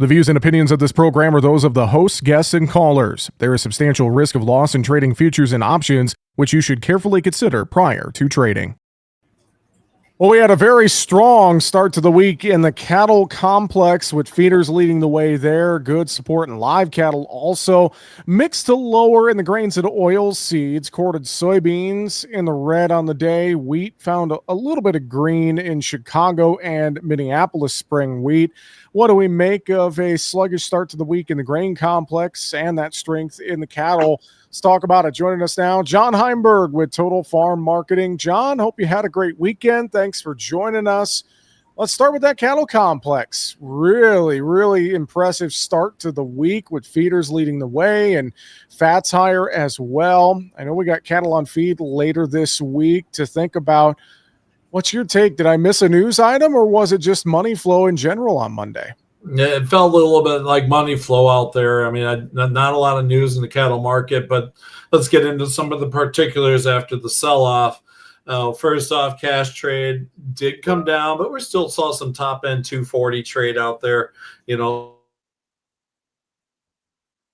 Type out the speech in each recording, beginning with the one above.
The views and opinions of this program are those of the hosts, guests, and callers. There is substantial risk of loss in trading futures and options, which you should carefully consider prior to trading. Well, we had a very strong start to the week in the cattle complex with feeders leading the way there. Good support in live cattle also. Mixed to lower in the grains and oil seeds. Corded soybeans in the red on the day. Wheat found a little bit of green in Chicago and Minneapolis spring wheat. What do we make of a sluggish start to the week in the grain complex and that strength in the cattle? Let's talk about it. Joining us now, John Heimberg with Total Farm Marketing. John, hope you had a great weekend. Thanks for joining us. Let's start with that cattle complex. Really impressive start to the week with feeders leading the way and fats higher as well. I know we got cattle on feed later this week to think about. What's your take? Did I miss a news item, or was it just money flow in general on Monday? Yeah, it felt a little bit like money flow out there. I mean, not a lot of news in the cattle market, but let's get into some of the particulars after the sell-off. First off, cash trade did come down, but we still saw some top-end 240 trade out there,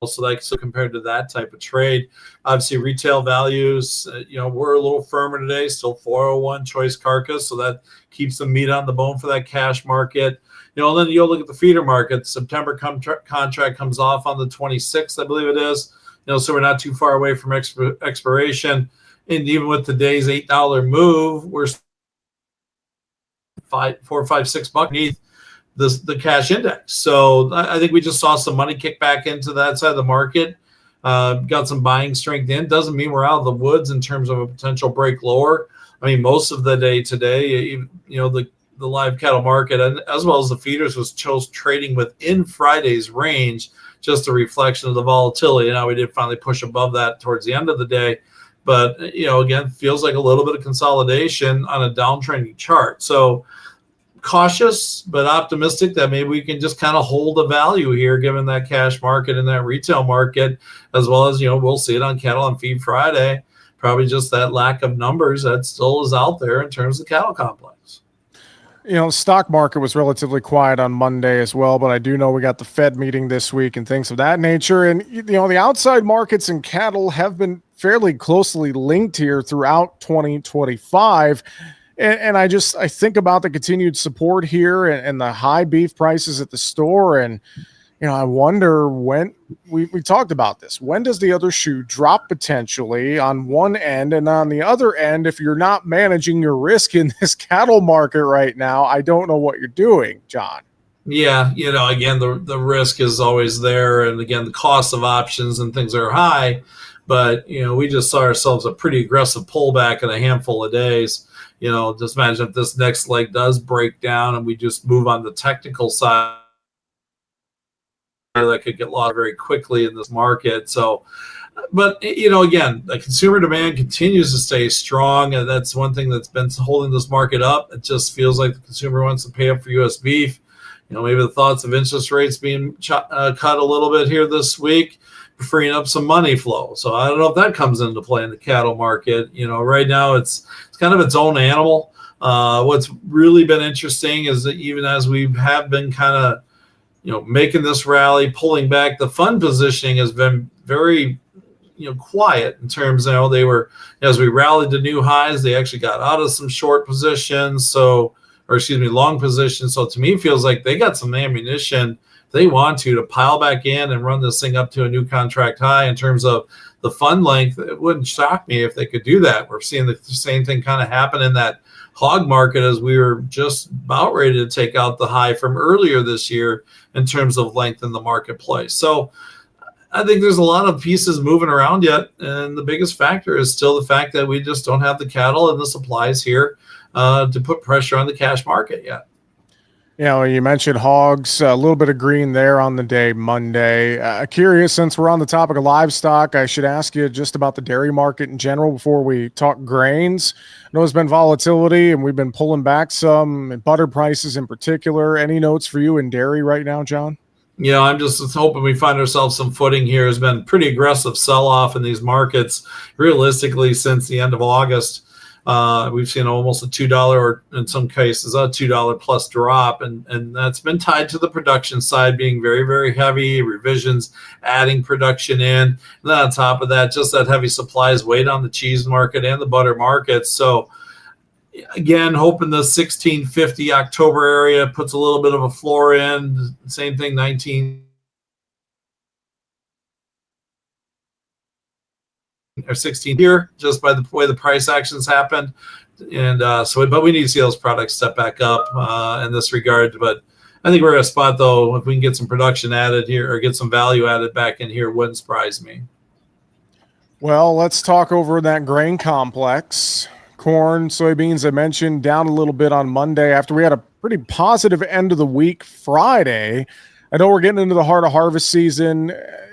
so compared to that type of trade, obviously retail values, we're a little firmer today, still 401 choice carcass. So that keeps the meat on the bone for that cash market. And then you'll look at the feeder market. September contract comes off on the 26th, I believe it is. So we're not too far away from expiration. And even with today's $8 move, we're $4, $5, $6 beneath the cash index. So I think we just saw some money kick back into that side of the market. Got some buying strength in. Doesn't mean we're out of the woods in terms of a potential break lower. I mean, most of the day today, the live cattle market, and as well as the feeders, was trading within Friday's range, just a reflection of the volatility. Now we did finally push above that towards the end of the day. But, again, feels like a little bit of consolidation on a downtrending chart. So cautious, but optimistic that maybe we can just kind of hold the value here, given that cash market and that retail market, as well as, we'll see it on Cattle on Feed Friday. Probably just that lack of numbers that still is out there in terms of the cattle complex. Stock market was relatively quiet on Monday as well, but I do know we got the Fed meeting this week and things of that nature. And, the outside markets and cattle have been fairly closely linked here throughout 2025. And I think about the continued support here and the high beef prices at the store. And, I wonder when we talked about this. When does the other shoe drop potentially on one end? And on the other end, if you're not managing your risk in this cattle market right now, I don't know what you're doing, John. Yeah, again, the risk is always there. And again, the cost of options and things are high. But, we just saw ourselves a pretty aggressive pullback in a handful of days. Just imagine if this next leg does break down and we just move on the technical side, that could get lost very quickly in this market. So, but, again, the consumer demand continues to stay strong. And that's one thing that's been holding this market up. It just feels like the consumer wants to pay up for U.S. beef. Maybe the thoughts of interest rates being cut a little bit here this week, freeing up some money flow. So I don't know if that comes into play in the cattle market. Right now it's kind of its own animal. What's really been interesting is that even as we have been kind of, making this rally, pulling back, the fund positioning has been very, quiet in terms, they were, as we rallied to new highs, they actually got out of some short positions. Long positions. So to me, it feels like they got some ammunition they want to pile back in and run this thing up to a new contract high in terms of the fund length. It wouldn't shock me if they could do that. We're seeing the same thing kind of happen in that hog market as we were just about ready to take out the high from earlier this year in terms of length in the marketplace. So I think there's a lot of pieces moving around yet. And the biggest factor is still the fact that we just don't have the cattle and the supplies here to put pressure on the cash market yet. You mentioned hogs, a little bit of green there on the day Monday. Curious, since we're on the topic of livestock, I should ask you just about the dairy market in general before we talk grains. I know there's been volatility and we've been pulling back some, butter prices in particular. Any notes for you in dairy right now, John? I'm just hoping we find ourselves some footing here. Has been pretty aggressive sell-off in these markets, realistically, since the end of August. We've seen almost a $2 or in some cases a $2 plus drop, and that's been tied to the production side being very, very heavy, revisions adding production in. And then on top of that, just that heavy supplies weighed on the cheese market and the butter market. So again, hoping the 1650 October area puts a little bit of a floor in. Same thing, 19 or 16 here, just by the way the price actions happened. And but we need to see those products step back up in this regard. But I think we're at a spot, though, if we can get some production added here or get some value added back in here, wouldn't surprise me. Well, let's talk over that grain complex. Corn, soybeans, I mentioned, down a little bit on Monday after we had a pretty positive end of the week Friday. I know we're getting into the heart of harvest season.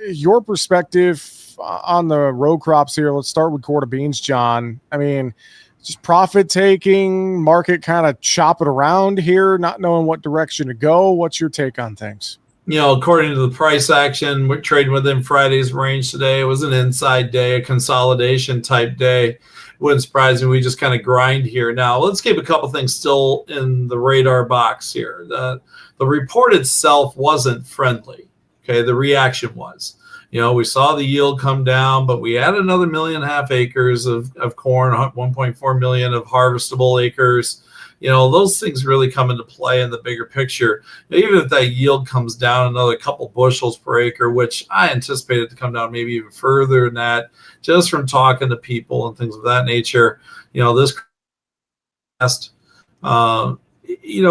Your perspective on the row crops here, let's start with quarter beans, John. I mean, just profit taking, market kind of chopping around here, not knowing what direction to go. What's your take on things? According to the price action, we're trading within Friday's range today. It was an inside day, a consolidation type day. Wouldn't surprise me. We just kind of grind here. Now, let's keep a couple things still in the radar box here. The report itself wasn't friendly. Okay, the reaction was. We saw the yield come down, but we had another 1.5 million acres of corn, 1.4 million of harvestable acres. Those things really come into play in the bigger picture. Even if that yield comes down another couple bushels per acre, which I anticipated to come down maybe even further than that, just from talking to people and things of that nature, this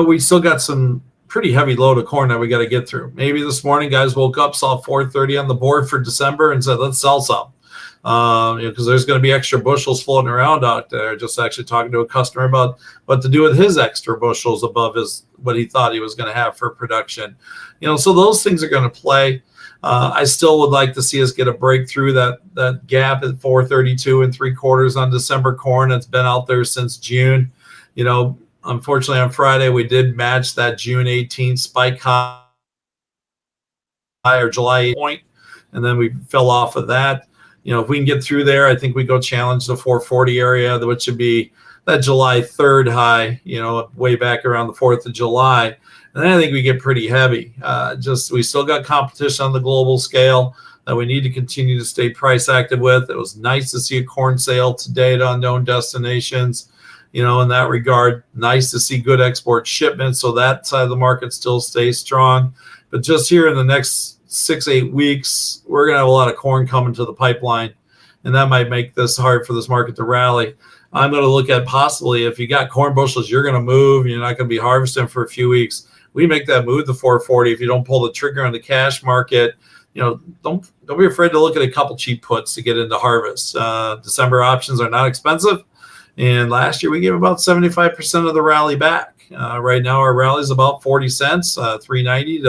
we still got some pretty heavy load of corn that we got to get through. Maybe this morning guys woke up, saw 430 on the board for December and said, let's sell some. Because there's going to be extra bushels floating around out there. Just actually talking to a customer about what to do with his extra bushels above what he thought he was going to have for production. So those things are going to play. I still would like to see us get a breakthrough that gap at 432 3/4 on December corn that's been out there since June. Unfortunately on Friday we did match that June 18th spike high or July point, and then we fell off of that. If we can get through there, I think we go challenge the 440 area, which would be that July 3rd high, way back around the 4th of July. And then I think we get pretty heavy. We still got competition on the global scale that we need to continue to stay price active with. It was nice to see a corn sale today to unknown destinations. In that regard, nice to see good export shipments. So that side of the market still stays strong. But just here in the next 6-8 weeks, we're going to have a lot of corn coming to the pipeline, and that might make this hard for this market to rally. I'm going to look at possibly if you got corn bushels, you're going to move, and you're not going to be harvesting for a few weeks. We make that move to 440 if you don't pull the trigger on the cash market. Don't be afraid to look at a couple cheap puts to get into harvest. December options are not expensive, and last year we gave about 75% of the rally back. Right now our rally is about 40 cents, 390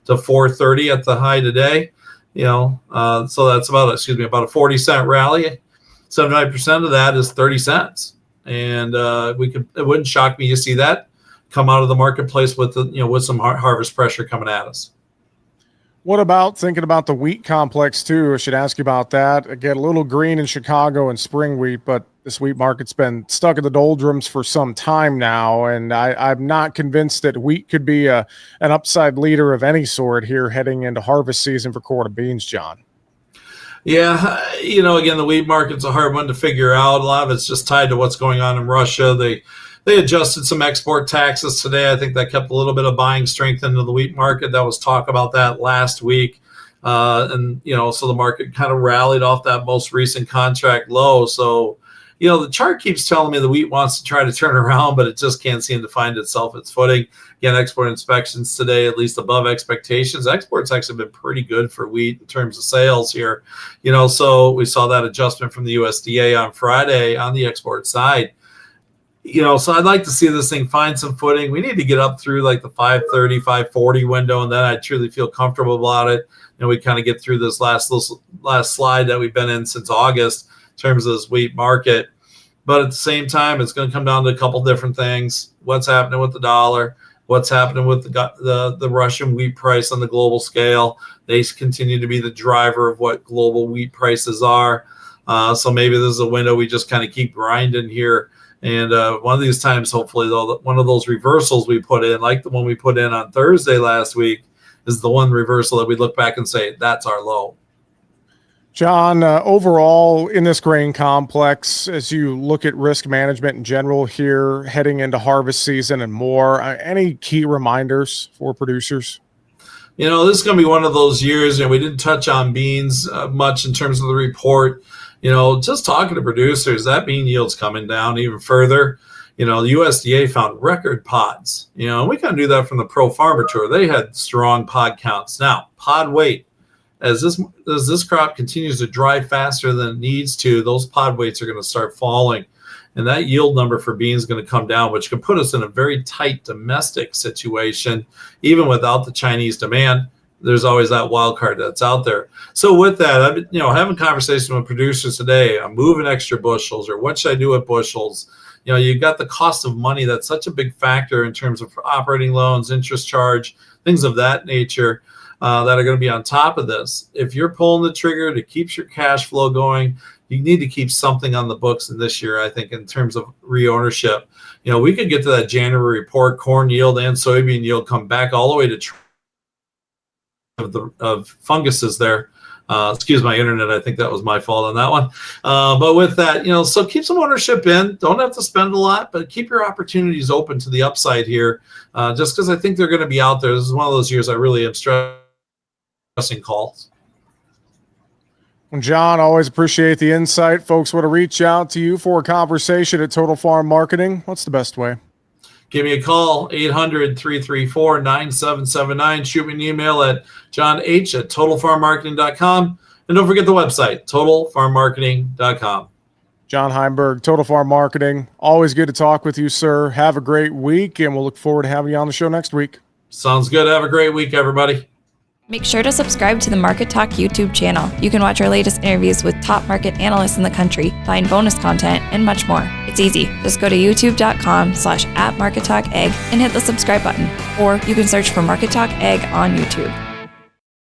to 430 at the high today. So that's about a 40-cent rally. 79% of that is 30 cents, and it wouldn't shock me to see that come out of the marketplace with with some harvest pressure coming at us. What about thinking about the wheat complex too? I should ask you about that. I get a little green in Chicago and spring wheat, but this wheat market's been stuck in the doldrums for some time now, and I'm not convinced that wheat could be an upside leader of any sort here heading into harvest season for quarter beans, John. Yeah, again, the wheat market's a hard one to figure out. A lot of it's just tied to what's going on in Russia. They adjusted some export taxes today. I think that kept a little bit of buying strength into the wheat market. That was talk about that last week. So the market kind of rallied off that most recent contract low. So, the chart keeps telling me the wheat wants to try to turn around, but it just can't seem to find its footing. Again, export inspections today, at least above expectations. Exports actually been pretty good for wheat in terms of sales here. So we saw that adjustment from the USDA on Friday on the export side. So I'd like to see this thing find some footing. We need to get up through like the 530, 540 window, and then I truly feel comfortable about it. And we kind of get through this last slide that we've been in since August in terms of this wheat market. But at the same time, it's going to come down to a couple different things. What's happening with the dollar? What's happening with the Russian wheat price on the global scale? They continue to be the driver of what global wheat prices are. So maybe this is a window we just kind of keep grinding here And one of these times, hopefully, though, one of those reversals we put in, like the one we put in on Thursday last week, is the one reversal that we look back and say, that's our low. John, overall in this grain complex, as you look at risk management in general here, heading into harvest season and more, any key reminders for producers? This is going to be one of those years, we didn't touch on beans much in terms of the report. Just talking to producers, that bean yield's coming down even further. The USDA found record pods. We kind of knew that from the Pro Farmer Tour. They had strong pod counts. Now, pod weight. As this crop continues to dry faster than it needs to, those pod weights are going to start falling. And that yield number for beans is going to come down, which could put us in a very tight domestic situation. Even without the Chinese demand, there's always that wild card that's out there. So with that, I've been, having conversations with producers today. I'm moving extra bushels, or what should I do with bushels? You've got the cost of money. That's such a big factor in terms of operating loans, interest charge, things of that nature. That are going to be on top of this. If you're pulling the trigger to keep your cash flow going, you need to keep something on the books in this year, I think, in terms of re-ownership. We could get to that January report, corn yield and soybean yield come back all the way to of funguses there. Excuse my internet. I think that was my fault on that one. But with that, so keep some ownership in. Don't have to spend a lot, but keep your opportunities open to the upside here, just because I think they're going to be out there. This is one of those years I really am stressing calls. John, always appreciate the insight. Folks want to reach out to you for a conversation at Total Farm Marketing. What's the best way? Give me a call, 800-334-9779. Shoot me an email at johnh@totalfarmmarketing.com. And don't forget the website, totalfarmmarketing.com. John Heimberg, Total Farm Marketing. Always good to talk with you, sir. Have a great week, and we'll look forward to having you on the show next week. Sounds good. Have a great week, everybody. Make sure to subscribe to the Market Talk YouTube channel. You can watch our latest interviews with top market analysts in the country, find bonus content, and much more. It's easy. Just go to youtube.com/@MarketTalkAg and hit the subscribe button. Or you can search for Market Talk Ag on YouTube.